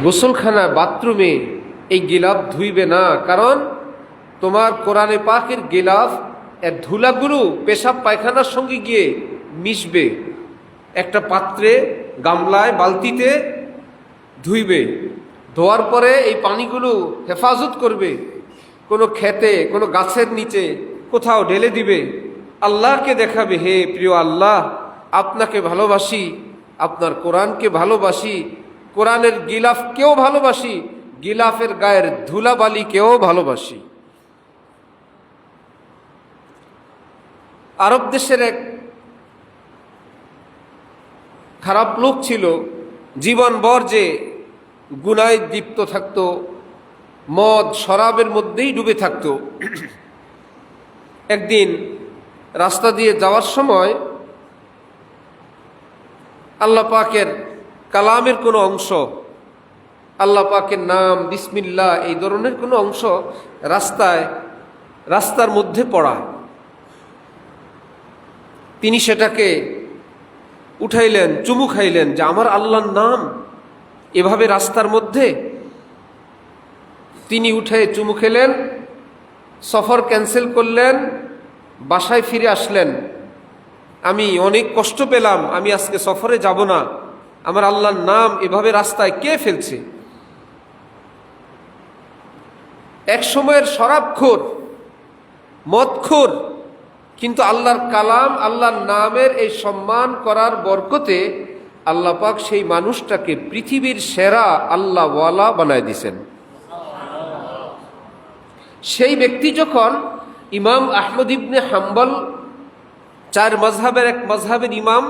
গোসলখানা বাথরুমে এই গিলাফ ধুইবে না, কারণ তোমার কোরআনে পাকের গিলাফ এর ধুলাগুলো পেশাব পায়খানার সঙ্গে গিয়ে মিশবে। একটা পাত্রে, গামলায়, বালতিতে ধুইবে। ধোয়ার পরে এই পানিগুলো হেফাজত করবে, কোনো খেতে, কোনো গাছের নিচে কোথাও ঢেলে দিবে। আল্লাহকে দেখাবে, হে প্রিয় আল্লাহ, আপনাকে ভালোবাসি, আপনার কোরআনকে ভালোবাসি, কোরআনের গিলাফকেও ভালোবাসি, গিলাফের গায়ের ধুলাবালিকেও ভালোবাসি। আরব দেশের এক খারাপ লোক ছিল, জীবনভর যে গুনায় দীপ্ত থাকতো, মদ শরাবের মধ্যেই ডুবে থাকতো। একদিন রাস্তা দিয়ে যাওয়ার সময় আল্লাহ পাকের কালামের কোনো অংশ, আল্লাহ পাকের নাম, বিসমিল্লাহ, এই ধরনের কোনো অংশ রাস্তার মধ্যে পড়া। তিনি সেটাকে উঠাইলেন, চুমু খাইলেন যে আমার আল্লাহর নাম এভাবে রাস্তার মধ্যে। তিনি উঠে চুমু খেলেন, সফর ক্যান্সেল করলেন, বাসায় ফিরে আসলেন। আমি অনেক কষ্ট পেলাম, আমি আজকে সফরে যাব না, আমার আল্লাহর নাম এভাবে রাস্তায় কে ফেলছে। এক সময়ের শরাবখোর, মদখোর, কিন্তু আল্লাহর কালাম, আল্লাহর নামের এই সম্মান করার বরকতে আল্লাহ পাক সেই মানুষটাকে পৃথিবীর সেরা আল্লাহওয়ালা বানায় দিয়েছেন। সেই ব্যক্তি যখন ইমাম আহমদ ইবনে হাম্বল, চার মাযহাবের এক মাযহাবের ইমাম,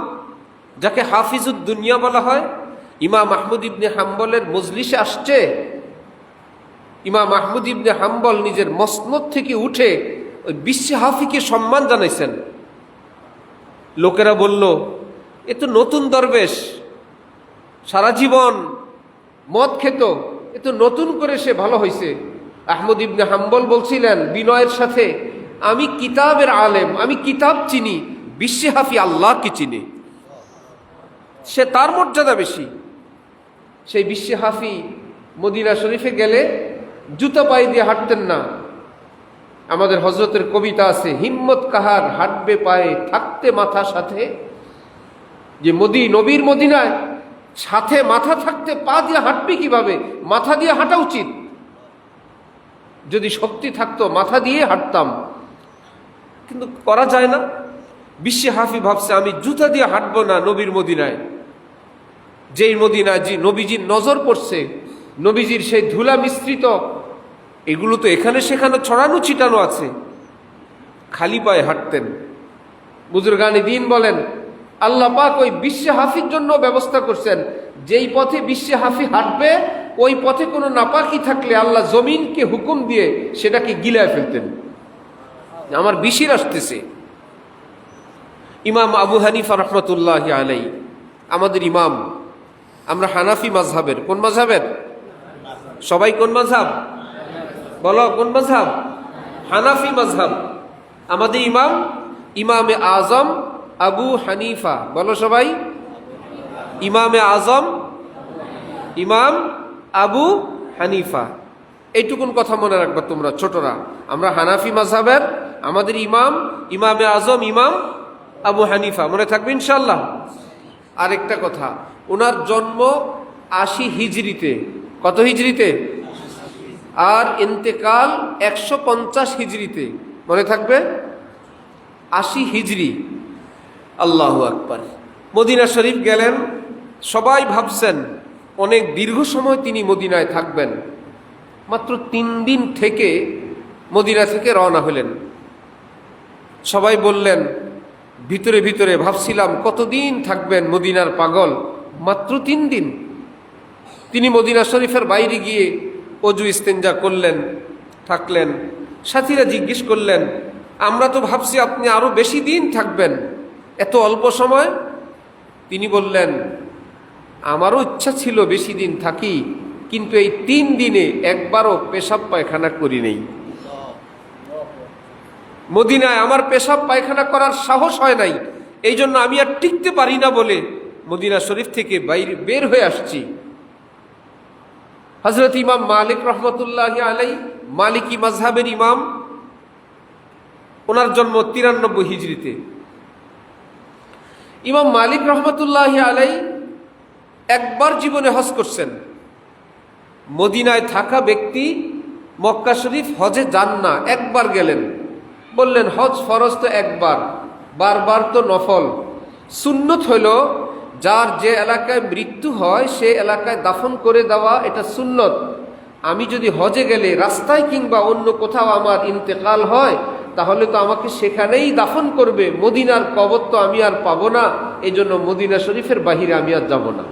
যাকে হাফিজুদ দুনিয়া বলা হয়, ইমাম আহমদ ইবনে হাম্বলের মজলিসে আসছে, ইমাম আহমদ ইবনে হাম্বল নিজের মসনদ থেকে উঠে ওই বিশ্ব হাফিকে সম্মান জানাইছেন। লোকেরা বলল, এ তো নতুন দরবেশ, সারা জীবন মদ খেত, এ তো নতুন করে সে ভালো হয়েছে। আহমদ ইবনে হাম্বল বলছিলেন বিনয়ের সাথে, আমি কিতাবের আলেম, আমি কিতাব চিনি, বিশ্ব হাফি আল্লাহকে চিনি, সে তার মর্যাদা বেশি। সেই বিশ্ব হাফি মদিনা শরীফে গেলে জুতা পায়ে দিয়ে হাঁটতেন না। আমাদের হজরতের কবিতা আছে, হিম্মত কাহার হাঁটবে পায়ে থাকতে মাথা সাথে। যে নবীর মদিনায় সাথে মাথা থাকতে পা দিয়ে হাঁটবে কিভাবে? মাথা দিয়ে হাঁটা উচিত। যদি শক্তি থাকতো মাথা দিয়ে হাঁটতাম, কিন্তু করা যায় না। বিশ্ব হাফি ভাবছে আমি জুতা দিয়ে হাঁটবো না নবীর মদিনায়, যেই মদিনায় যে নবীজির নজর পড়ছে, নবীজির সেই ধুলা মিশ্রিত, এগুলো তো এখানে সেখানে ছড়ানো ছিটানো আছে। খালি পায়ে হাঁটতেন। বুজুর্গানি দ্বীন বলেন, আল্লাহ পাক ওই বিশ্ব হাফির জন্য ব্যবস্থা করছেন, যেই পথে বিশ্ব হাফি হাঁটবে ওই পথে কোনো নাপাকি থাকলে আল্লাহ জমিনকে হুকুম দিয়ে সেটাকে গিলায় ফেলতেন। আমার বিশির আসতেছে। ইমাম আবু হানিফা রহমতুল্লাহি আলাইহি আমাদের ইমাম। আমরা হানাফি মাযহাবের। কোন মাযহাবের? সবাই কোন মাযহাব বলো? কোন মাযহাব? হানাফি মাযহাব। আমাদের ইমাম, ইমামে আজম আবু হানিফা। বলো সবাই, ইমামে আজম ইমাম আবু হানিফা। এইটুকুন কথা মনে রাখবা তোমরা ছোটরা। আমরা হানাফি মাযহাবের, আমাদের ইমাম, ইমামে আজম ইমাম আবু হানিফা। মনে থাকবে ইনশাআল্লাহ। আরেকটা কথা, ওনার জন্ম ৮০ হিজরিতে। কত হিজরিতে? আর ইন্তেকাল ১৫০ হিজরিতে। মনে থাকবে, ৮০ হিজরি। আল্লাহু আকবার। মদিনা শরীফ গেলেন, সবাই ভাবছেন অনেক দীর্ঘ সময় তিনি মদিনায় থাকবেন। মাত্র ৩ দিন থেকে মদিনা থেকে রওনা হলেন। সবাই বললেন, ভিতরে ভিতরে ভাবছিলাম কতদিন থাকবেন মদিনার পাগল, মাত্র ৩ দিন। তিনি মদিনা শরীফের বাইরে গিয়ে অজু ইস্তেঞ্জা করলেন, থাকলেন। সাথীরা জিজ্ঞেস করলেন, আমরা তো ভাবছি আপনি আরো বেশি দিন থাকবেন, এত অল্প সময়? তিনি বললেন, আমারও ইচ্ছা ছিল বেশি দিন থাকি, কিন্তু এই ৩ দিনে একবারও পেশাব পায়খানা করি নেই। মদিনায় আমার পেশাব পায়খানা করার সাহস হয় নাই, এই জন্য আমি আর টিকতে পারি না বলে মদিনা শরীফ থেকে বাইরে বের হয়ে আসছি। হযরত ইমাম মালিক রহমতুল্লাহি আলাই, মালিকি মাযহাবের ইমাম, ওনার জন্ম 93 হিজরিতে। ইমাম মালিক রহমতুল্লাহি আলাই একবার জীবনে হজ করছেন। মদিনায় থাকা ব্যক্তি মক্কা শরীফ হজে যান না, একবার গেলেন। বললেন হজ ফরজ তো একবার, বারবার তো নফল। সুন্নত হইল যার যে এলাকায় মৃত্যু হয় সে এলাকায় দাফন করে দেওয়া, এটা সুন্নত। আমি যদি হজে গেলে রাস্তায় কিংবা অন্য কোথাও আমার ইন্তেকাল হয়, তাহলে তো আমাকে সেখানেই দাফন করবে, মদিনার কবর তো আমি আর পাবো না। এই জন্য মদিনা শরীফের বাহিরে আমি আর যাব না।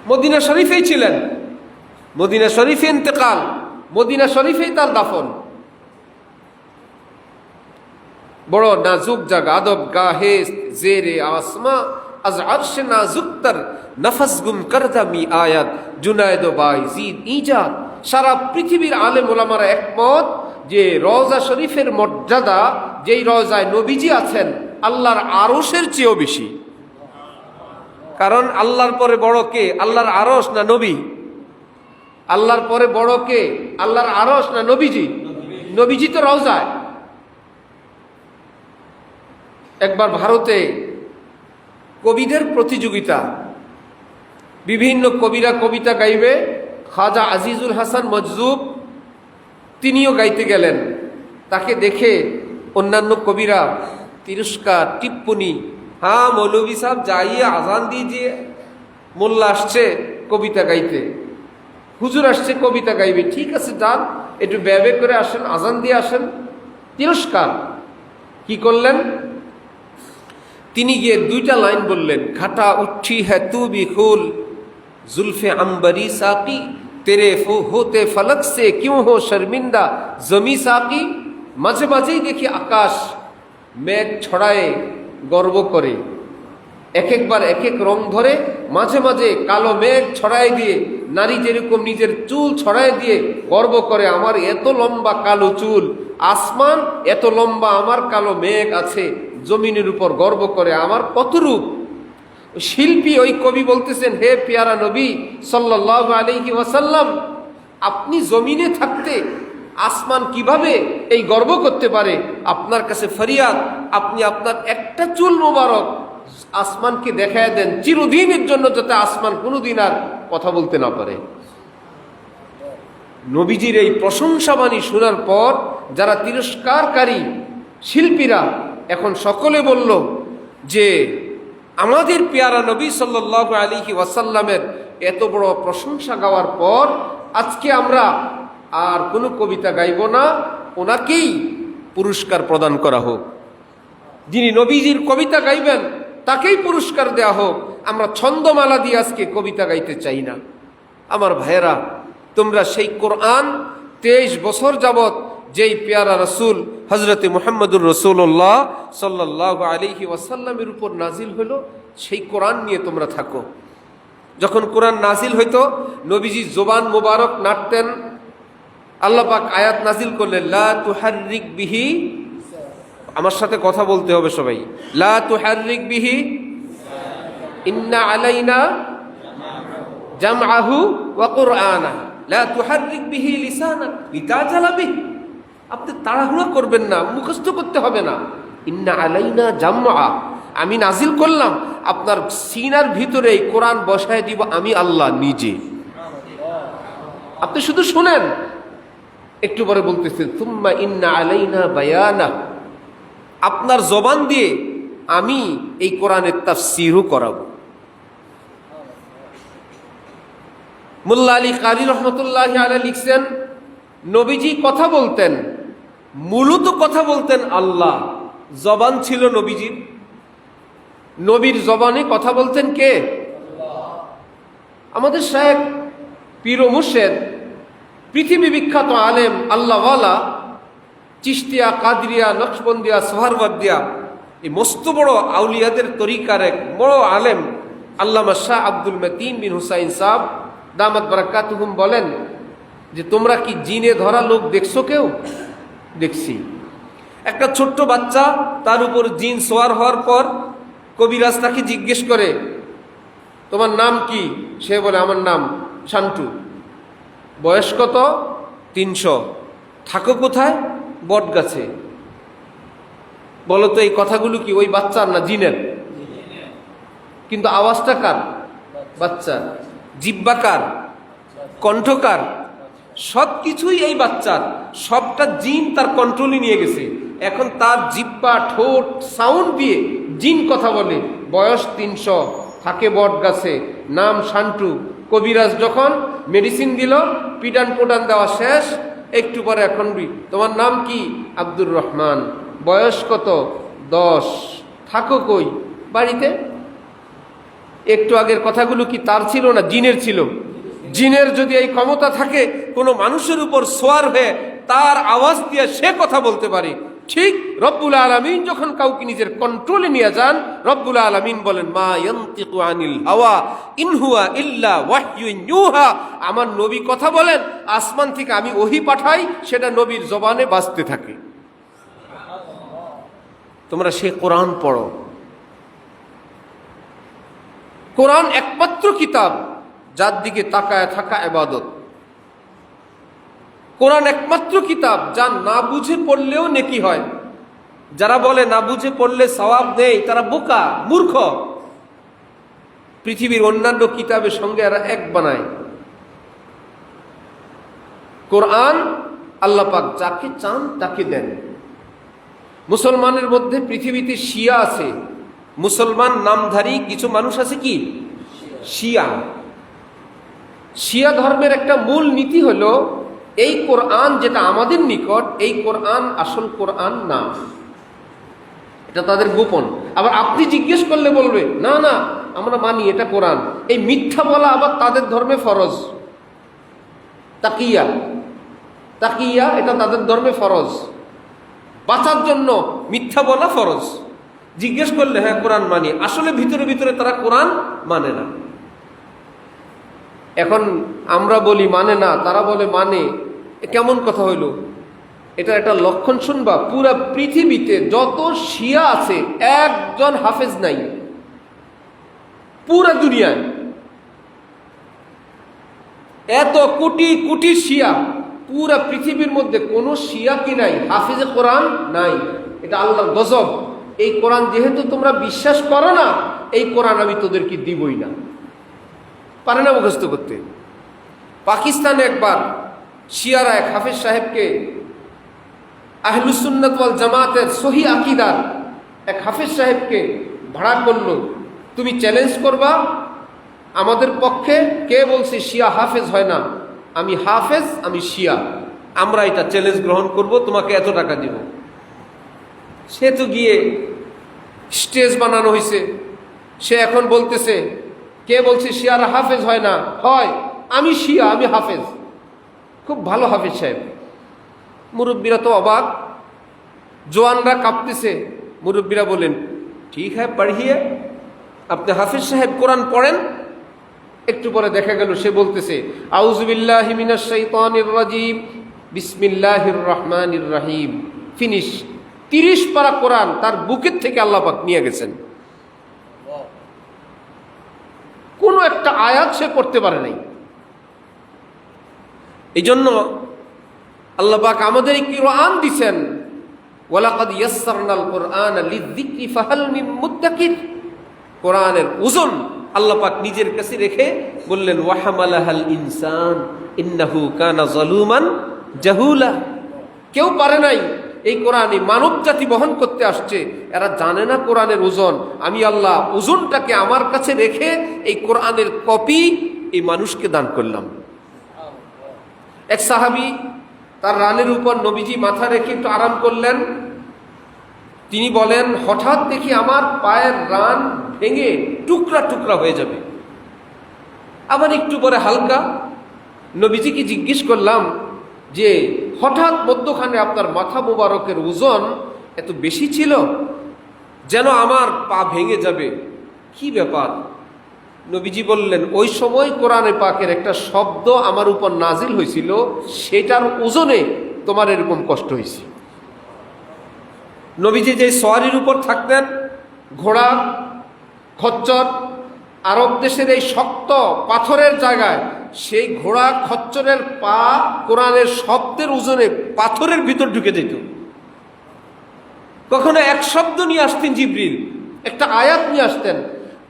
মদিনা শরীফেই ছিলেন, মদিনা শরীফে ইন্তেকাল, মদিনা শরীফেই তার দাফন। বড় নাজুক জায়গা, আদব গাহে জেরে আসমা আজ আরশে নাজুকতর নফস গুম করদামি আয়াত জুনায়েদ বাইজিদ ইজাদ। সারা পৃথিবীর আলেম ওলামারা একমত যে রওজা শরীফের মর্যাদা, যেই রওজায় নবীজি আছেন, আল্লাহর আরশের চেয়েও বেশি। কারণ আল্লাহর পরে বড় কে? আল্লাহর আরশ না নবী? আল্লাহর পরে বড় কে? আল্লাহর আরশ না নবীজি? নবীজি তো রওজায়। একবার ভারতে কবিদের প্রতিযোগিতা, বিভিন্ন কবিরা কবিতা গাইবে। খাজা আজিজুল হাসান মজজুব তিনিও গাইতে গেলেন। তাকে দেখে অন্যান্য কবিরা তিরস্কার, টিপ্পনি, হ্যাঁ মৌলভী সাহেব যাইয়ে আজান দিজিয়ে, মোল্লা আসছে কবিতা গাইতে, হুজুর আসছে কবিতা গাইবে, ঠিক আছে যান, একটু ব্যবে করে আসেন, আজান দিয়ে আসেন। তিরস্কার। কি করলেন? তিনি গিয়ে 2টা লাইন বললেন, ঘাটা উঠি হ্যাঁ তু বি খুল जुल्फे अंबरी साकी तेरे होते फलक से क्यों हो शर्मिंदा जमी साकी। মাঝে মাঝেই দেখি আকাশ মেঘ ছড়ায় গর্ব করে, এক একবার এক এক রং ধরে, মাঝে মাঝে কালো মেঘ ছড়ায় দিয়ে, নারী যেরকম নিজের চুল ছড়ায় দিয়ে গর্ব করে, আমার এত লম্বা কালো চুল, আসমান এত লম্বা, আমার কালো মেঘ আছে, জমিনের উপর গর্ব করে আমার কত রূপ। শিল্পী ওই কবি বলতেছেন, হে পেয়ারা নবী সাল্লাল্লাহু আলাইহি ওয়াসাল্লাম, আপনি জমিনে থাকতে আসমান কিভাবে এই গর্ব করতে পারে? আপনার কাছে ফরিয়াদ, আপনি আপনার একটা চুল মোবারক আসমানকে দেখায় দেন চিরদিনের জন্য, যাতে আসমান কোনোদিন আর কথা বলতে না পারে। নবীজির এই প্রশংসাবাণী শোনার পর যারা তিরস্কারকারী শিল্পীরা এখন সকলে বলল যে আমাদের পেয়ারা নবী সাল্লাল্লাহু আলাইহি ওয়াসাল্লামের এত বড় প্রশংসা গাওয়ার পর আজকে আমরা আর কোনো কবিতা গাইব না, ওনাকেই পুরস্কার প্রদান করা হোক। যিনি নবীজির কবিতা গাইবেন তাকেই পুরস্কার দেয়া হোক। আমরা ছন্দমালা দিয়ে আজকে কবিতা গাইতে চাই না। আমার ভাইয়েরা, তোমরা সেই কোরআন 23 বছর যাবত যেই পেয়ারা রসুল হজরতে মুহাম্মদুর রসুল্লাহ সাল্লাল্লাহু আলাইহি ওয়াসাল্লামের উপর নাজিল হলো, সেই কোরআন নিয়ে তোমরা থাকো। যখন কোরআন নাজিল হইতো, নবীজি জোবান মোবারক নাড়তেন। আল্লাহ পাক আয়াত নাজিল করলেন, লা তুহাররিক বিহি, আমার সাথে কথা বলতে হবে সবাই, লা তুহাররিক বিহি ইন্না আলাইনা জামআহু ওয়া কুরআনা লা তুহাররিক বিহি লিসানাক লিতাজালা বিহি। আপনি তাড়াহুড়া করবেন না, মুখস্থ করতে হবে না। ইন্না আলাইনা জামআ, আমি নাজিল করলাম, আপনার সিনার ভিতরে কোরআন বসায় দিব আমি আল্লাহ নিজে। আপনি শুধু শুনেন। একটু পরে বলতেছেন সুম্মা ইন্না আলাইনা বায়ানা, আপনার জবান দিয়ে আমি এই কোরআনের তাফসীরও করাবো। মোল্লা আলী কারি রহমতুল্লাহি আলাইহি লিখছেন, নবীজি কথা বলতেন, মূলত কথা বলতেন আল্লাহ, জবান ছিল নবীজির। নবীর জবানে কথা বলতেন কে? আমাদের শায়েখ পীর ও মুর্শেদ, পৃথিবী বিখ্যাত আলেম আল্লাহওয়ালা, চিশতিয়া, কাদরিয়া, নকশবন্দিয়া, সোহরাওয়ার্দিয়া, এই মস্ত বড় আউলিয়াদের তরিকার এক বড় আলেম আল্লামা শাহ আব্দুল মতিন বিন হুসাইন সাহেব দামাত বারাকাতুহুম বলেন যে তোমরা কি জিনে ধরা লোক দেখছো কেউ? দেখছি। একটা ছোট্ট বাচ্চা, তার উপর জিন সোয়ার হওয়ার পর কবিরাজ তাকে জিজ্ঞেস করে, তো তোমার নাম কি? সে বলে আমার নাম শান্টু। বয়স কত? 300। থাকো কোথায়? বট গাছে। বলো তো এই কথাগুলো কি ওই বাচ্চার না জিনের? কিন্তু আওয়াজটা কার? বাচ্চা। জিহ্বা কার? কণ্ঠকার? সব কিছুই এই বাচ্চার, সবটা জিন তার কন্ট্রোলে নিয়ে গেছে। এখন তার জিহ্বা, ঠোঁট, সাউন্ড দিয়ে জিন কথা বলে। বয়স 300, থাকে বট গাছে, নাম শান্টু। কবিরাজ যখন মেডিসিন দিল, পিটান পোটান দেওয়া শেষ, একটু পরে এখন তোমার নাম কি? আব্দুর রহমান। বয়স কত? 10। থাকো কই? বাড়িতে। একটু আগের কথাগুলো কি তার ছিল না জিনের ছিল? জিনের যদি এই ক্ষমতা থাকে কোনো মানুষের উপর সোয়ার হয়ে তার আওয়াজ দিয়ে সে কথা বলতে পারে, ঠিক রব্বুল আলামিন যখন কাউকে নিজের কন্ট্রোলে নিয়ে যান, রব্বুল আলামিন বলেন মা ইয়ানতিকু আনিল হাওয়া ইন হুয়া ইল্লা ওয়াহয়ুন ইউহা। আমার নবী কথা বলেন, আসমান থেকে আমি ওহী পাঠাই, সেটা নবীর জবানে বাজতে থাকে। তোমরা সে কোরআন পড়ো। কোরআন একমাত্র কিতাব যার দিকে তাকায় থাকা ইবাদত। কোরআন একমাত্র কিতাব যা না বুঝে পড়লেও নেকি হয়। যারা বলে না বুঝে পড়লে সওয়াব নেই, তারা বোকা, মূর্খ। পৃথিবীর অন্যান্য কিতাবের সঙ্গে এরা এক বানায়। কোরআন আল্লাহ পাক যাকে চান তাকে দেন। মুসলমানের মধ্যে পৃথিবীতে শিয়া আছে, মুসলমান নামধারী কিছু মানুষ আছে কি? শিয়া। শিয়া ধর্মের একটা মূল নীতি হলো এই কোরআন যেটা আমাদের নিকট, এই কোরআন আসল কোরআন না, এটা তাদের গোপন। আবার আপনি জিজ্ঞেস করলে বলবে না না আমরা মানি এটা কোরআন। এই মিথ্যা বলা আবার তাদের ধর্মে ফরজ। তাকিয়া, তাকিয়া এটা তাদের ধর্মে ফরজ। বাঁচার জন্য মিথ্যা বলা ফরজ। জিজ্ঞেস করলে হ্যাঁ কোরআন মানি, আসলে ভিতরে ভিতরে তারা কোরআন মানে না। এখন আমরা বলি মানে না, তারা বলে মানে, কেমন কথা হইল? এটা একটা লক্ষণ শুনবা, পুরা পৃথিবীতে যত শিয়া আছে একজন হাফেজ নাই। পুরা দুনিয়ায় এত কোটি কোটি শিয়া, পুরা পৃথিবীর মধ্যে কোন শিয়া কি নাই হাফেজে কোরআন নাই। এটা আল্লাহর গজব। এই কোরআন যেহেতু তোমরা বিশ্বাস করো না, এই কোরআন আমি তোদেরকে দিবই না। পারে না মুখস্থ করতে। পাকিস্তানে একবার শিয়ারা এক হাফেজ সাহেবকে, আহলুস সুন্নাত ওয়াল জামাতের সহি আকীদার এক হাফেজ সাহেবকে ভাড়া করলো, তুমি চ্যালেঞ্জ করবা আমাদের পক্ষে। কে বলছে শিয়া হাফেজ হয় না? আমি হাফেজ, আমি শিয়া, আমরা এটা চ্যালেঞ্জ গ্রহণ করব, তোমাকে এত টাকা দিব। সে তো গিয়ে স্টেজ বানানো হয়েছে, সে এখন বলতেছে কে বলছে শিয়ারা হাফেজ হয় না? হয়, আমি শিয়া, আমি হাফেজ। খুব ভালো হাফেজ সাহেব। মুরব্বীরা তো অবাক, জোয়ানরা কাঁপতেছে। মুরব্বীরা বলেন ঠিক হ্যাঁ পড়িয়ে, আপনি হাফেজ সাহেব কোরআন পড়েন। একটু পরে দেখা গেল সে বলতেছে আউযু বিল্লাহি মিনাশ শাইতানির রাজিম বিসমিল্লাহির রহমানির রহিম। ফিনিশ। 30 পারা কোরআন তার বুকের থেকে আল্লাহ পাক নিয়ে গেছেন। কোনো একটা আয়াত সে পড়তে পারে নাই। এই জন্য আল্লাহ পাক আমাদের কোরআন দিছেন, ওয়ালাকাদ ইয়াসসারনাল কুরআনা লিযিকরি ফাহাল মিন মুদ্দাকির। কোরআনের ওজন আল্লাহ পাক নিজের কাছে রেখে বললেন ওয়াহামালাহাল ইনসান ইন্নাহু কানা যালুমান জাহুলা। কেউ পারে নাই। এই কোরআন এই মানব জাতি বহন করতে আসছে, এরা জানে না কোরআনের ওজন। আমি আল্লাহ ওজনটাকে আমার কাছে রেখে এই কোরআনের কপি এই মানুষকে দান করলাম। এক সাহাবী তার রানের উপর নবীজি মাথা রেখে একটু আরাম করলেন। তিনি বলেন হঠাৎ দেখি আমার পায়ের রান ভেঙে টুকরা টুকরা হয়ে যাবে। আবার একটু পরে হালকা। নবীজিকে জিজ্ঞেস করলাম যে হঠাৎ মধ্যখানে আপনার মাথা মোবারকের ওজন এত বেশি ছিল যেন আমার পা ভেঙে যাবে, কি ব্যাপার? নবীজি বললেন ওই সময় কোরআনে পাকের একটা শব্দ আমার উপর নাজিল হয়েছিল, সেটার ওজনে তোমার এরকম কষ্ট হয়েছে। নবীজি যে সওয়ারির উপর থাকতেন, ঘোড়া, খচ্চর, আরব দেশের এই শক্ত পাথরের জায়গায় সেই ঘোড়া খচ্চরের পা কোরআনের শব্দের ওজনে পাথরের ভিতর ঢুকে যেত। কখনো এক শব্দ নিয়ে আসতেন জিবরিল, একটা আয়াত নিয়ে আসতেন।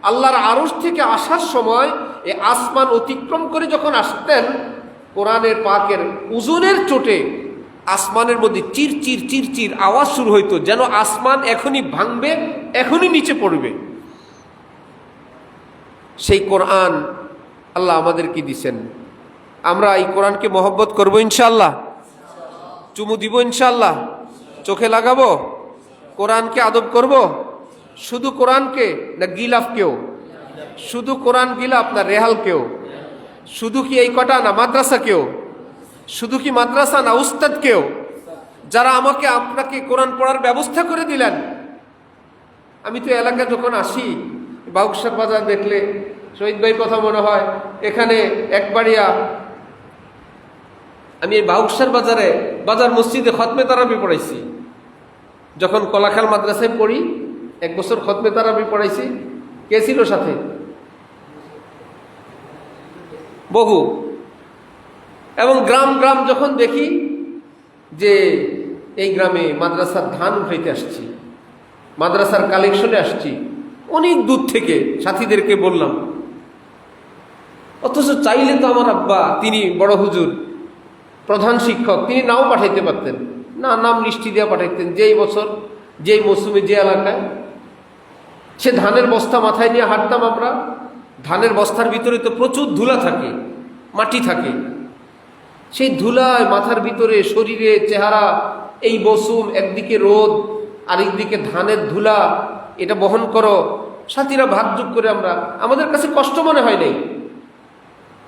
আল্লাহর আরশ থেকে আসার সময় এই আসমান অতিক্রম করে যখন আসতেন, কোরআনের পাকের ওজনের চোটে আসমানের মধ্যে চিরচির চিরচির আওয়াজ শুরু হইতো, যেন আসমান এখনই ভাঙবে, এখনই নিচে পড়বে। সেই কোরআন আল্লাহ আমাদেরকে দিছেন। আমরা এই কোরআনকে মহব্বত করবো ইনশাআল্লাহ, চুমু দিব ইনশাআল্লাহ, চোখে লাগাবো, কোরআনকে আদব করব। শুধু কোরআনকে না গিলাফকেও? শুধু কোরআন গিলাফ না রেহালকেও? শুধু কি এই কটা না মাদ্রাসাকেও? শুধু কি মাদ্রাসা না উস্তাদকেও? যারা আমাকে আপনাকে কোরআন পড়ার ব্যবস্থা করে দিলেন। আমি তো এলাকা যখন আসি, বাউকসার বাজার দেখলে শহীদ ভাই কথা মনে হয়, এখানে একবাড়িয়া আমি এই বাউকসার বাজারে বাজার মসজিদে খতমে তারাবি পড়াইছি। যখন কলাখাল মাদ্রাসায় পড়ি 1 বছর খতমে তারাবি পড়াইছি। কে ছিল সাথে? বহু। এবং গ্রাম গ্রাম যখন দেখি যে এই গ্রামে মাদ্রাসার ধান উঠাইতে আসছি, মাদ্রাসার কালেকশনে আসছি, অনেক দূর থেকে সাথীদেরকে বললাম। অথচ চাইলে তো আমার আব্বা, তিনি বড় হুজুর, প্রধান শিক্ষক, তিনি নাও পাঠাইতে পারতেন না, নাম লিস্টি দিয়ে পাঠাইতেন। যেই বছর, যেই মৌসুমে, যে এলাকায়, সে ধানের বস্তা মাথায় নিয়ে হাঁটতাম আমরা। ধানের বস্তার ভিতরে তো প্রচুর ধুলা থাকে, মাটি থাকে। সেই ধুলায় মাথার ভিতরে, শরীরে, চেহারা, এই মৌসুম, একদিকে রোদ আরেকদিকে ধানের ধুলা, এটা বহন করো। সাথীরা ভাগযোগ করে আমরা, আমাদের কাছে কষ্ট মনে হয় নাই,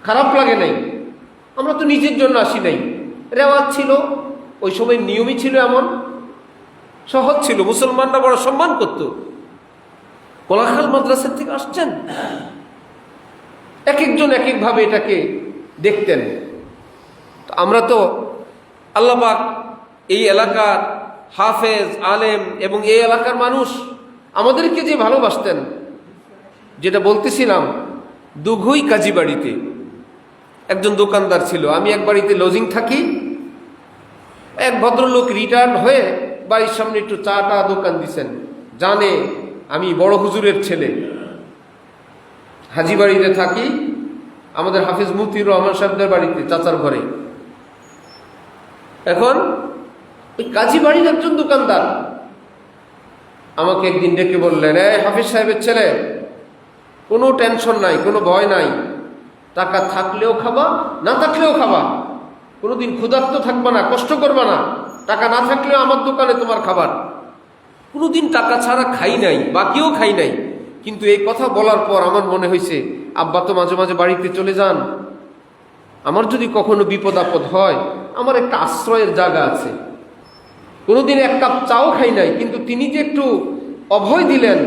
খারাপ লাগে নাই। আমরা তো নিজের জন্য আসি নাই, রেওয়াজ ছিল, ওই সময় নিয়মই ছিল, এমন সহজ ছিল, মুসলমানরা বড় সম্মান করত। কোলাখাল মাদ্রাসার থেকে আসছেন, এক একজন এক একভাবে এটাকে দেখতেন। আমরা তো আল্লাহ পাক এই এলাকার হাফেজ, আলেম এবং এই এলাকার মানুষ আমাদেরকে যে ভালোবাসতেন, যেটা বলতেছিলাম, দুঘই কাজী বাড়িতে একজন দোকানদার ছিল। আমি এক বাড়িতে লজিং থাকি। এক ভদ্রলোক রিটায়ার্ড হয়ে বাড়ির সামনে একটু চা টা দোকান দিছেন। জানে আমি বড় হুজুরের ছেলে, হাজি বাড়িতে থাকি, আমাদের হাফিজ মুফতির রহমান সাহেবদের বাড়িতে, চাচার ঘরে। এখন ওই কাজী বাড়ির একজন দোকানদার আমাকে একদিন ডেকে বললেন, এই হাফিজ সাহেবের ছেলে, কোনো টেনশন নাই, কোনো ভয় নাই, টাকা থাকলেও খাবা, না থাকলেও খাবা, কোনোদিন ক্ষুধার্ত থাকবা না, কষ্ট করবা না, টাকা না থাকলেও আমার দোকানে তোমার খাবার। কোনোদিন টাকা ছাড়া খাই নাই, বাকিও খাই নাই। কিন্তু এই কথা বলার পর আমার মনে হয়েছে, আব্বা তো মাঝে মাঝে বাড়িতে চলে যান, আমার যদি কখনো বিপদ আপদ হয়, আমার একটা আশ্রয়ের জায়গা আছে। কোনোদিন এক কাপ চাও খাই নাই, কিন্তু তিনি যে একটু অভয় দিলেন,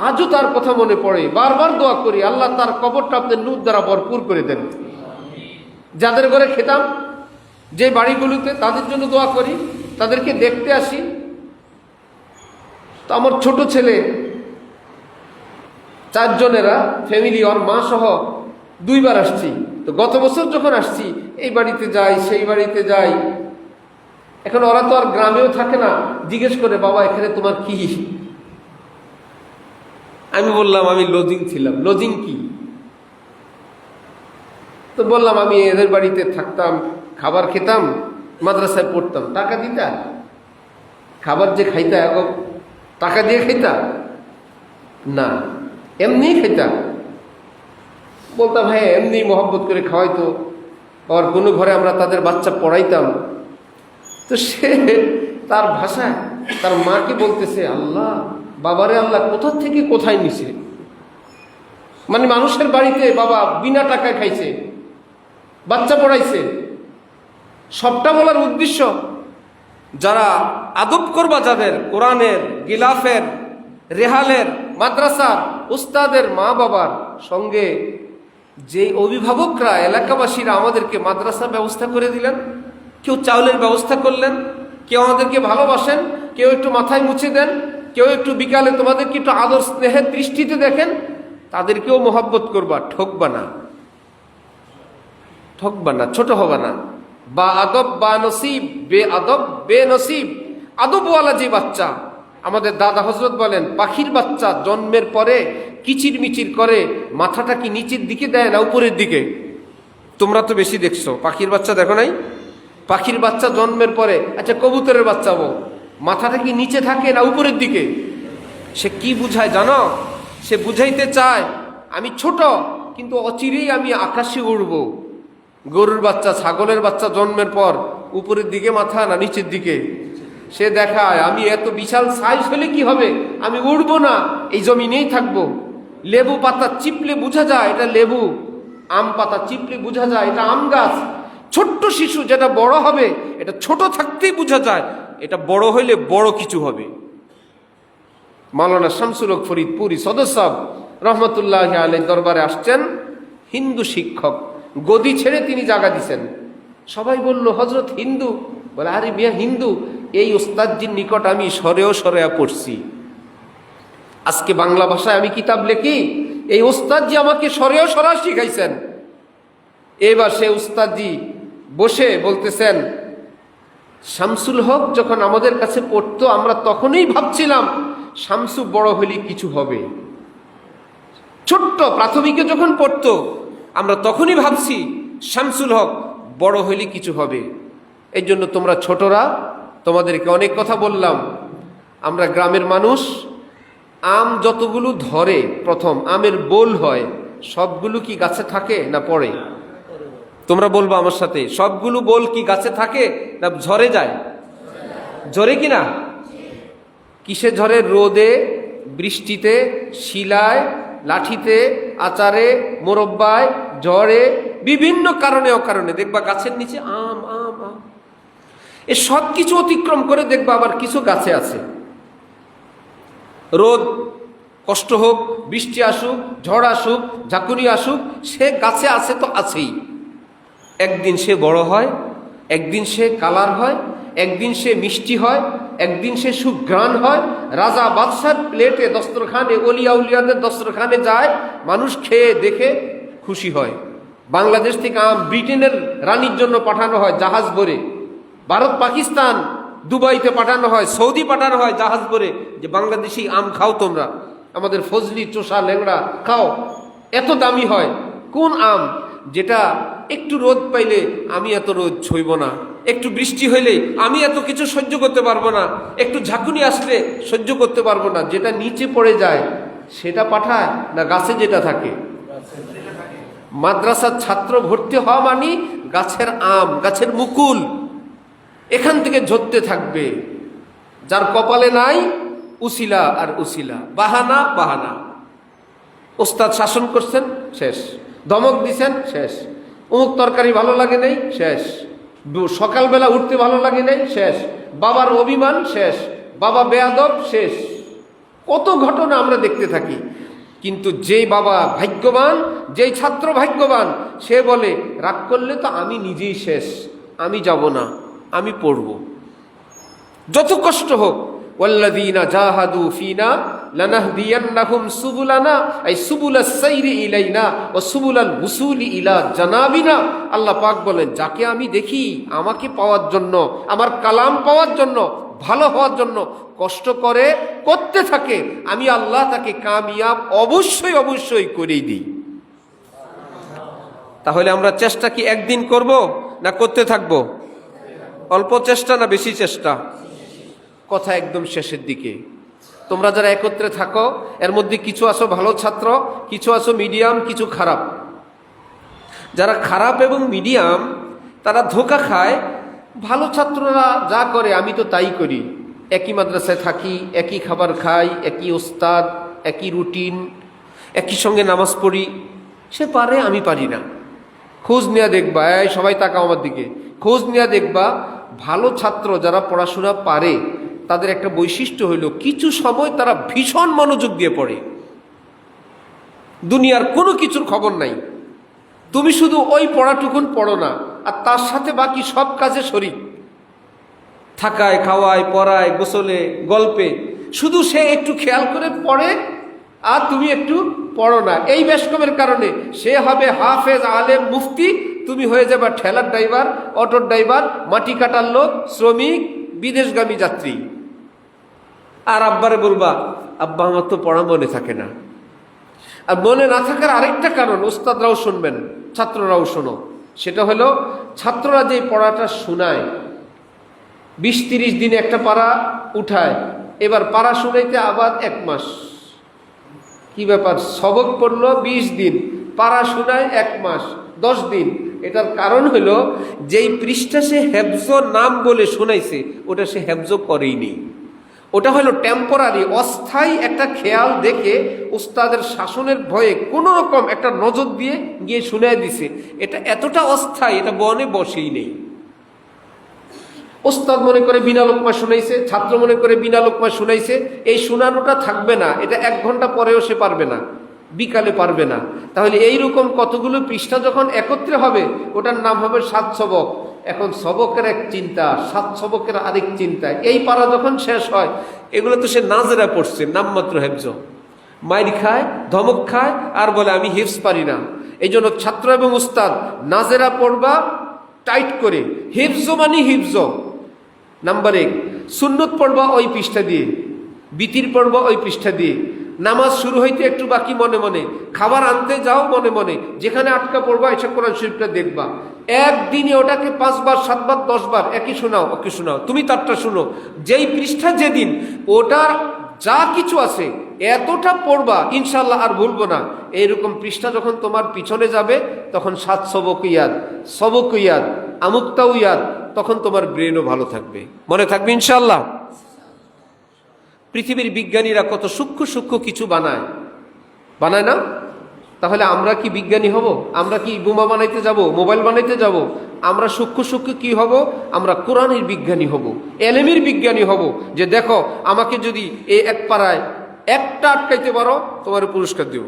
আজও তার কথা মনে পড়ে। বারবার দোয়া করি, আল্লাহ তার কবরটা আপনার নূর দ্বারা ভরপুর করে দেন। যাদের ঘরে খেতাম, যে বাড়িগুলোতে, তাদের জন্য দোয়া করি, তাদেরকে দেখতে আসি। তো আমার ছোট ছেলে, 4 জনেরা ফ্যামিলি, ওর মা সহ 2 বার আসছি। তো গত বছর যখন আসছি, এই বাড়িতে যাই, সেই বাড়িতে যাই। এখন ওরা তো আর গ্রামেও থাকে না, জিজ্ঞেস করে, বাবা এখানে তোমার কি? আমি বললাম আমি লজিং ছিলাম। লজিং কি? তো বললাম আমি এদের বাড়িতে থাকতাম, খাবার খেতাম, মাদ্রাসায় পড়তাম। টাকা দিতা? খাবার যে খাইতা, এখন টাকা দিয়ে খাইতা না, এমনি খাইতা? বলতাম হ্যাঁ, এমনি মহব্বত করে খাওয়াইতো। আর কোনো ঘরে আমরা তাদের বাচ্চা পড়াইতাম। তো সে তার ভাষায় তার মাকে বলতেছে, আল্লাহ, বাবারে আল্লাহ কোথা থেকে কোথায় নিছে। মানে মানুষের বাড়িতে বাবা বিনা টাকায় খাইছে, বাচ্চা পড়াইছে। সবটা বলার উদ্দেশ্য, যারা আদব করবা, যাদের কোরআনের, গিলাফের, রেহালের, মাদ্রাসার, উস্তাদের, মা বাবার সঙ্গে যে অভিভাবকরা, এলাকাবাসীরা আমাদেরকে মাদ্রাসার ব্যবস্থা করে দিলেন, কেউ চাউলের ব্যবস্থা করলেন, কেউ আমাদেরকে ভালোবাসেন, কেউ একটু মাথায় মুছে দেন, কেউ একটু বিকালে তোমাদেরকে একটু আদর স্নেহের দৃষ্টিতে দেখেন, তাদেরকেও মোহাব্বত করবা, ঠকবা না, ঠকবা না, ছোট হবা না। বা আদব বা নসিব, বে আদব বে নসিব। আদবওয়ালা যে বাচ্চা, আমাদের দাদা হজরত বলেন, পাখির বাচ্চা জন্মের পরে কিচির মিচির করে, মাথাটা কি নিচের দিকে দেয় না উপরের দিকে? তোমরা তো বেশি দেখছো, পাখির বাচ্চা দেখো নাই? পাখির বাচ্চা জন্মের পরে, আচ্ছা কবুতরের বাচ্চা মাথাটা কি নিচে থাকে না উপরের দিকে? সে কি বুঝায় জানো? সে বুঝাইতে চায় আমি ছোট, কিন্তু অচিরেই আমি আকাশে উড়ব। গরুর বাচ্চা, ছাগলের বাচ্চা জন্মের পর উপরের দিকে মাথা না নিচের দিকে? সে দেখায় আমি এত বিশাল সাইজ হলে কি হবে, আমি উড়ব না, এই জমিনেই থাকবো। লেবু পাতা চিপলে বোঝা যায় এটা লেবু, আম পাতা চিপলে বোঝা যায় এটা আম গাছ। ছোট্ট শিশু যেটা বড় হবে, এটা ছোট থাকতেই বোঝা যায় এটা বড় হইলে বড় কিছু হবে। মাওলানা শামসুল হক ফরিদপুরি সদস্য রহমতুল্লাহ আলাইহির দরবারে আসছেন হিন্দু শিক্ষক, গদি ছেড়ে তিনি জায়গা দিছেন। সবাই বলল হজরত হিন্দু? বলে আরে মিয়া হিন্দু, এই ওস্তাদজির নিকট আমি সরেও সরেয়া পড়ছি। আজকে বাংলা ভাষায় আমি কিতাব লেখি, এই ওস্তাদজি আমাকে সরেও সরা শিখাইছেন। এবার সে উস্তাদজি বসে বলতেছেন, শামসুল হক যখন আমাদের কাছে পড়তো আমরা তখনই ভাবছিলাম শামসু বড় হলে কিছু হবে। ছোট্ট প্রাথমিকে যখন পড়তো আমরা তখনই ভাবছি শামসুল হক বড় হলে কিছু হবে। এই জন্য তোমরা ছোটরা, তোমাদেরকে অনেক কথা বললাম। আমরা গ্রামের মানুষ, আম যতগুলো ধরে প্রথম আমের বোল হয়, সবগুলো কি গাছে থাকে না পড়ে? তোমরা বলবো আমার সাথে, সবগুলো বোল কি গাছে থাকে না ঝরে যায়? ঝরে কিনা? কিসে ঝরে? রোদে, বৃষ্টিতে, শিলায়, লাঠিতে, আচারে, মোরব্বায়, ঝড়ে, বিভিন্ন কারণে অকারণে দেখবা গাছের নিচে আম আম আম। এ সব কিছু অতিক্রম করে দেখবা আবার কিছু গাছে আছে, রোদ কষ্ট হোক, বৃষ্টি আসুক, ঝড় আসুক, ঝাঁকুনি আসুক, সে গাছে আছে তো আছেই। একদিন সে বড় হয়, একদিন সে কালার হয়, একদিন সে মিষ্টি হয়, একদিন সে সুঘ্রাণ হয়। রাজা বাদশার প্লেটে, দস্তরখানে, অলিয়া উলিয়াদের দস্তরখানে যায়, মানুষ খেয়ে দেখে খুশি হয়। বাংলাদেশ থেকে আম ব্রিটেনের রানীর জন্য পাঠানো হয় জাহাজ ভরে, ভারত পাকিস্তান দুবাইতে পাঠানো হয়, সৌদি পাঠানো হয় জাহাজ ভরে, যে বাংলাদেশি আম খাও তোমরা, আমাদের ফজলি, চোষা, ল্যাংড়া খাও। এত দামি হয়। কোন আম? যেটা একটু রোদ পাইলে আমি এত রোদ ছইব না, একটু বৃষ্টি হইলে আমি এত কিছু সহ্য করতে পারবো না, একটু ঝাঁকুনি আসলে সহ্য করতে পারবো না, যেটা নিচে পড়ে যায় সেটা পাঠায় না গাছে যেটা থাকে? মাদ্রাসার ছাত্র ভর্তি হওয়া মানে গাছের আম, গাছের মুকুল এখান থেকে ঝরতে থাকবে। যার কপালে নাই উসিলা আর উসিলা, বাহানা বাহানা। ওস্তাদ শাসন করছেন, শেষ। ধমক দিছেন, শেষ। অমুক তরকারি ভালো লাগে নেই, শেষ। সকালবেলা উঠতে ভালো লাগে নেই, শেষ। বাবার অভিমান, শেষ। বাবা বেয়াদব, শেষ। কত ঘটনা আমরা দেখতে থাকি। কিন্তু যেই বাবা ভাগ্যবান, যেই ছাত্র ভাগ্যবান, সে বলে রাগ করলে তো আমি নিজেই শেষ, আমি যাব না, আমি পড়ব, যত কষ্ট হোক। ওয়াল্লাযীনা জাহাদু ফীনা লানাহদিয়ান্নাহুম সুবুলানা, আই সুবুলাস সাইরি ইলাইনা ওয়া সুবুলাল উসুলি ইলা জানাবিনা। আল্লাহ পাক বলেন, যাকে আমি দেখি আমাকে পাওয়ার জন্য, আমার কালাম পাওয়ার জন্য, ভালো হওয়ার জন্য কষ্ট করে, করতে থাকে, আমি আল্লাহ তাকে কামিয়াব অবশ্যই অবশ্যই করেই দিই। তাহলে আমরা চেষ্টা কি একদিন করব না করতে থাকব? অল্প চেষ্টা না বেশি চেষ্টা? কথা একদম শেষের দিকে। তোমরা যারা একত্রে থাকো, এর মধ্যে কিছু আছো ভালো ছাত্র, কিছু আছো মিডিয়াম, কিছু খারাপ। যারা খারাপ এবং মিডিয়াম তারা ধোঁকা খায়। ভালো ছাত্ররা যা করে আমি তো তাই করি, একই মাদ্রাসায় থাকি, একই খাবার খাই, একই ওস্তাদ, একই রুটিন, একই সঙ্গে নামাজ পড়ি। সে পারে, আমি পারি না। খোঁজ নেওয়া দেখবা, এই সবাই তাকাও আমার দিকে, খোঁজ নেওয়া দেখবা ভালো ছাত্র যারা পড়াশোনা পারে তাদের একটা বৈশিষ্ট্য হইল কিছু সময় তারা ভীষণ মনোযোগ দিয়ে পড়ে। দুনিয়ার কোনো কিছুর খবর নাই, তুমি শুধু ওই পড়াটুকুন পড়ো না, আর তার সাথে বাকি সব কাজে শরীক, থাকায়, খাওয়ায়, পড়ায়, গোসলে, গল্পে, শুধু সে একটু খেয়াল করে পড়ে আর তুমি একটু পড়ো না। এই বেশকমের কারণে সে হবে হাফেজ, আলেম, মুফতি, তুমি হয়ে যাবে ঠেলার ড্রাইভার, অটোর ড্রাইভার, মাটি কাটার লোক, শ্রমিক, বিদেশগামী যাত্রী। আর আব্বারে বলবা, আব্বা আমার তো পড়া মনে থাকে না। আর মনে না থাকার আরেকটা কারণ, ওস্তাদরাও শুনবেন, ছাত্ররাও শোনো, সেটা হলো ছাত্ররা যে পড়াটা শোনায় 20-30 দিনে একটা পারা উঠায়, এবার পারা শুনাইতে আবার 1 মাস। কি ব্যাপার, সবক পড়লো 20 দিন, পারা শোনায় 1 মাস 10 দিন। এটার কারণ হলো যেই পৃষ্ঠা সে হেফজ নাম বলে শোনাইছে ওটা সে হেফজ করেই নেই। ওটা হলো টেম্পোরারি, অস্থায়ী একটা খেয়াল দেখে উস্তাদের শাসনের ভয়ে কোনো রকম একটা নজর দিয়ে গিয়ে শুনাই দিছে। এটা এতটা অস্থায়ী, এটা বনে বসেই নেই। ওস্তাদ মনে করে বিনা লোকমা শুনাইছে, ছাত্র মনে করে বিনা লোকমা শুনাইছে, এই শোনানোটা থাকবে না। এটা 1 ঘন্টা পরেও সে পারবে না, বিকালে পারবে না। তাহলে এইরকম কতগুলো পৃষ্ঠা যখন একত্রে হবে ওটার নাম হবে 7 সবক। এখন সবকের এক চিন্তা, 7 সবকের আরেক চিন্তা। এই পারা যখন শেষ হয় এগুলো তো সে নাজেরা পড়ছে, নামমাত্র হেফজ। মাইর খায়, ধমক খায়, আর বলে আমি হিফজ পারি না। এই জন্য ছাত্র এবং উস্তাদ নাজেরা পড়বা টাইট করে। হিফজ মানে হিফজ। নাম্বার 1, সুন্নত পড়বা ওই পৃষ্ঠা দিয়ে, বিতির পড়বা ওই পৃষ্ঠা দিয়ে, নামাজ শুরু হইতে একটু বাকি মনে মনে, খাবার আনতে যাও মনে মনে, যেখানে আটকা পড়বা এসব কোরআন শরীফটা দেখবা। একদিনে ওটাকে 5 বার 7 বার 10 বার একই শোনাও, ওকে শোনাও, তুমি তারটা শুনো। যেই পৃষ্ঠা যেদিন ওটার যা কিছু আছে এতটা পড়বা, ইনশাল্লাহ আর ভুলবো না। এইরকম পৃষ্ঠা যখন তোমার পিছনে যাবে তখন 7 সবক ইয়াদ, সবক ইয়াদ, আমুক্তাও ইয়াদ, তখন তোমার ব্রেনও ভালো থাকবে, মনে থাকবে ইনশাল্লাহ। পৃথিবীর বিজ্ঞানীরা কত সূক্ষ্ম সূক্ষ্ম কিছু বানায়, বানায় না? তাহলে আমরা কি বিজ্ঞানী হব? আমরা কি বোমা বানাইতে যাব, মোবাইল বানাইতে যাব? আমরা সূক্ষ্ম সূক্ষ্ম কি হব? আমরা কোরআনের বিজ্ঞানী হব, এলেমের বিজ্ঞানী হব। যে দেখো আমাকে যদি এই 1 পারায় একটা আটকাইতে পারো তোমার পুরস্কার দেব,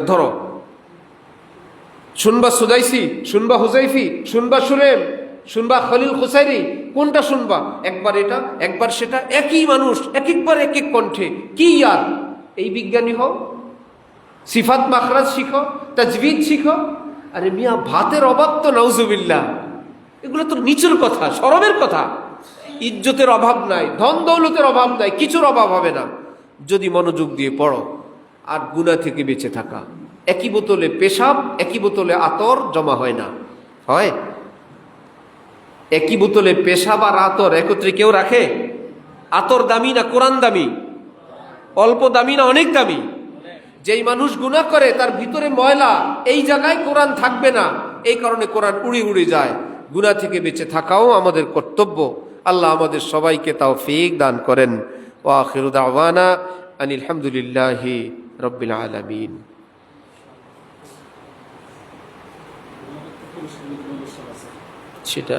ধরো। শুনবা সুদাইসি, শুনবা হুজাইফি, শুনবা সুরেম, শুনবা খলিল খুসাইরি, কোনটা শুনবা? একবার এটা একবার সেটা, একই মানুষ একবার এক এক কণ্ঠে। কি ইয়াদ? এই বিজ্ঞানী হও। সিফাত মাখরাজ শিখো, তাজবিদ শিখো। আরে মিয়া, ভাতের অভাব তো নাউজুবিল্লাহ, এগুলো তো নিচের কথা, শরমের কথা। ইজ্জতের অভাব নাই, ধন দৌলতের অভাব নাই, কিছুর অভাব হবে না যদি মনোযোগ দিয়ে পড়ো। আর গুনাহ থেকে বেঁচে থাকা। একই বোতলে পেশাব, একই বোতলে আতর জমা হয় না, হয়? একই বোতলে পেশাব আর আতর একত্রে কেউ রাখে? আতর দামি না কোরআন দামি? অল্প দামি না অনেক দামি? যেই মানুষ গুনাহ করে তার ভিতরে ময়লা, এই জায়গায় কোরআন থাকবে না, এই কারণে কোরআন উড়ে উড়ে যায়। গুনাহ থেকে বেঁচে থাকাও আমাদের কর্তব্য। আল্লাহ আমাদের সবাইকে তৌফিক দান করেন। ওয়া আখিরু দাওয়ানা আনিল হামদুলিল্লাহি রাব্বিল আলামিন। সেটা